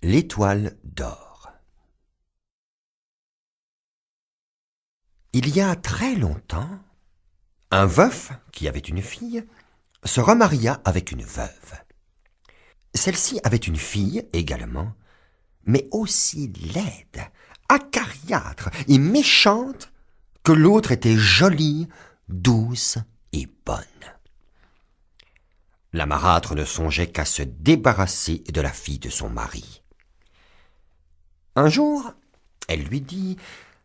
L'étoile d'or. Il y a très longtemps, un veuf qui avait une fille se remaria avec une veuve. Celle-ci avait une fille également, mais aussi laide, acariâtre et méchante que l'autre était jolie, douce et bonne. La marâtre ne songeait qu'à se débarrasser de la fille de son mari. Un jour, elle lui dit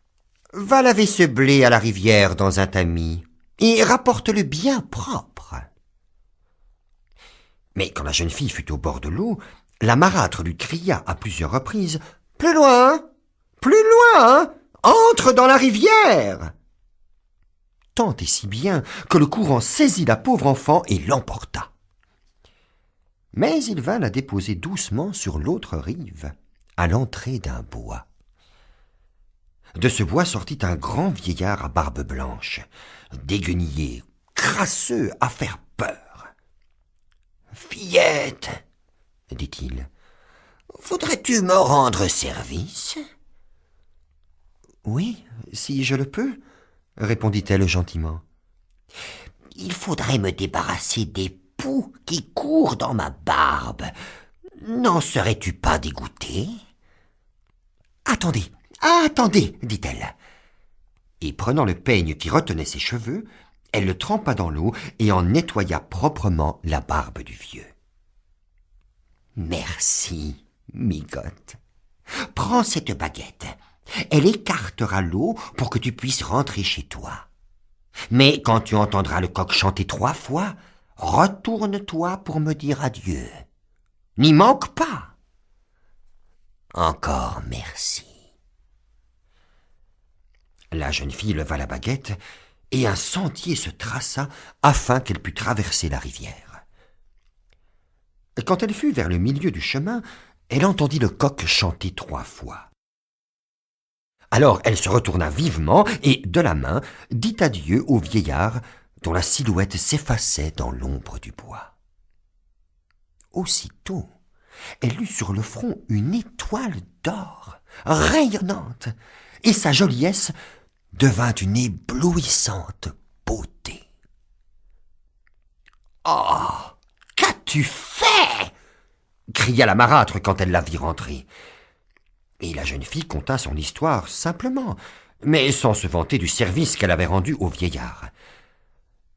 « Va laver ce blé à la rivière dans un tamis et rapporte-le bien propre. » Mais quand la jeune fille fut au bord de l'eau, la marâtre lui cria à plusieurs reprises « Plus loin, entre dans la rivière !» Tant et si bien que le courant saisit la pauvre enfant et l'emporta. Mais il vint la déposer doucement sur l'autre rive, à l'entrée d'un bois. De ce bois sortit un grand vieillard à barbe blanche, déguenillé, crasseux, à faire peur. « Fillette, dit-il, voudrais-tu me rendre service ?»« Oui, si je le peux, » répondit-elle gentiment. « Il faudrait me débarrasser des poux qui courent dans ma barbe. N'en serais-tu pas dégoûté ?»« Attendez, dit-elle. » Et prenant le peigne qui retenait ses cheveux, elle le trempa dans l'eau et en nettoya proprement la barbe du vieux. « Merci, migote. Prends cette baguette. Elle écartera l'eau pour que tu puisses rentrer chez toi. Mais quand tu entendras le coq chanter 3 fois, retourne-toi pour me dire adieu. N'y manque pas. Encore merci. » La jeune fille leva la baguette et un sentier se traça afin qu'elle pût traverser la rivière. Quand elle fut vers le milieu du chemin, elle entendit le coq chanter 3 fois. Alors elle se retourna vivement et, de la main, dit adieu au vieillard dont la silhouette s'effaçait dans l'ombre du bois. Aussitôt, elle eut sur le front une étoile d'or, rayonnante, et sa joliesse devint une éblouissante beauté. « Oh, qu'as-tu fait ?» cria la marâtre quand elle la vit rentrer. Et la jeune fille conta son histoire simplement, mais sans se vanter du service qu'elle avait rendu au vieillard.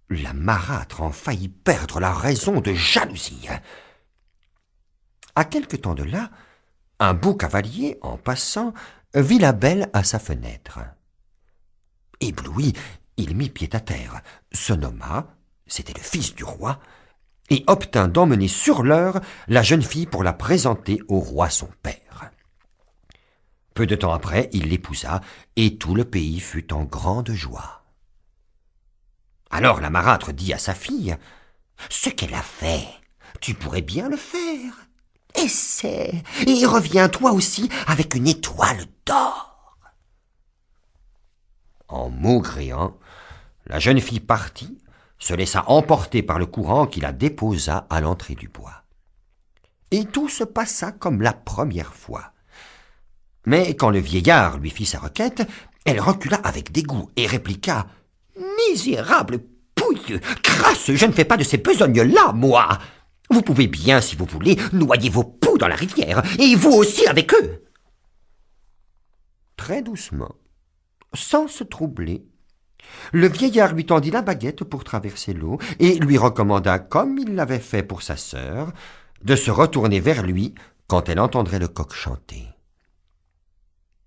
La marâtre en faillit perdre la raison de jalousie. À quelque temps de là, un beau cavalier, en passant, vit la belle à sa fenêtre. Ébloui, il mit pied à terre, se nomma, c'était le fils du roi, et obtint d'emmener sur l'heure la jeune fille pour la présenter au roi son père. Peu de temps après, il l'épousa, et tout le pays fut en grande joie. Alors la marâtre dit à sa fille, « Ce qu'elle a fait, tu pourrais bien le faire. Essaie, et reviens toi aussi avec une étoile d'or. » En maugréant, la jeune fille partit, se laissa emporter par le courant qui la déposa à l'entrée du bois. Et tout se passa comme la première fois. Mais quand le vieillard lui fit sa requête, elle recula avec dégoût et répliqua « Misérable pouilleux, crasseux, je ne fais pas de ces besognes-là, moi. Vous pouvez bien, si vous voulez, noyer vos poux dans la rivière, et vous aussi avec eux. » Très doucement, sans se troubler, le vieillard lui tendit la baguette pour traverser l'eau et lui recommanda, comme il l'avait fait pour sa sœur, de se retourner vers lui quand elle entendrait le coq chanter.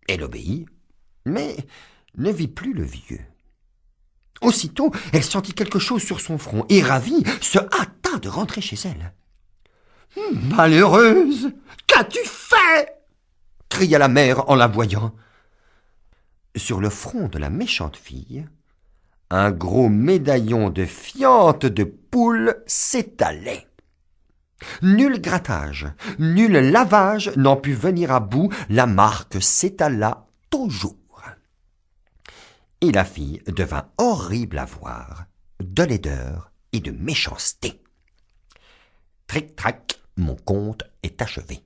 Elle obéit, mais ne vit plus le vieux. Aussitôt, elle sentit quelque chose sur son front et, ravie, se hâta de rentrer chez elle. « Malheureuse, qu'as-tu fait ?» cria la mère en la voyant. Sur le front de la méchante fille, un gros médaillon de fientes de poule s'étalait. Nul grattage, nul lavage n'en put venir à bout, la marque s'étala toujours. Et la fille devint horrible à voir, de laideur et de méchanceté. Tric-trac, mon conte est achevé.